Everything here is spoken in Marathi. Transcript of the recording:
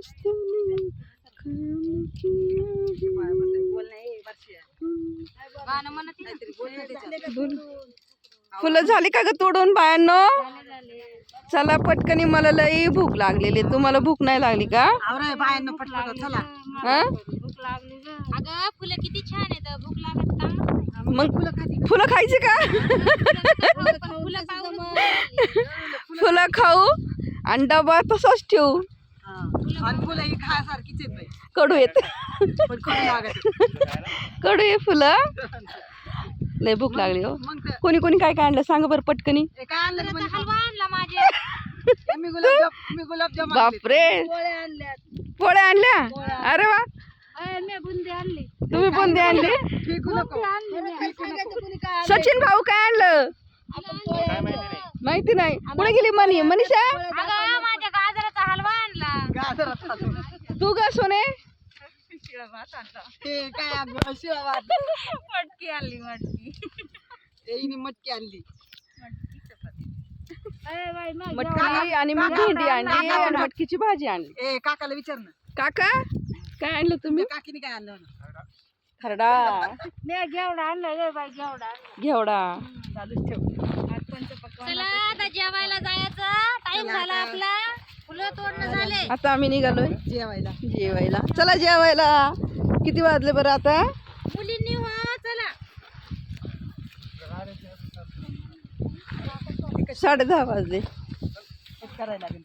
दोस्ताने काम किया है. फुलं झाली का ग तोडून बायांनो? चला पटकनी, मला लई भूक लागलेली. तुम्हाला भूक नाही लागली का? हा? फुलं किती छान आहेत, भूक लागत का? मग फुलं खायची का? फुलं खाऊ आणि डबा तसाच ठेवू. कडू येत, कडू ये फुलं. लय भूक लागली हो. कोणी कोणी काय काय आणलं सांगा बरं पटकनी. हलवा आणला माझ्या. बापरे, पोळ्या आणल्या. अरे वा, बुंदी आणली. तुम्ही बुंदी आणली. सचिन भाऊ काय आणलं माहिती नाही. कुठे गेली मनीषा? माझ्या गाजराचा हलवा आणला. तू ग सोने? मटकी आणली. मटकी आणली. मटकी आणि मी भेंडी आणली आणि मटकीची भाजी आणली. ए काकाला विचार ना. काका काय आणलं तुम्ही? काकीने काय आणलं? खरडा, घेवडा आणला. घेवडा. चला आता जेवायला जायचं टाइम झाला आपला. फुलं तोडणं झाले. आता आम्ही निघालोय जेवायला. चला जेवायला. किती वाजले बरं आता? मुलींनी हो चला. 10:30 वाजले. करायला लागेल.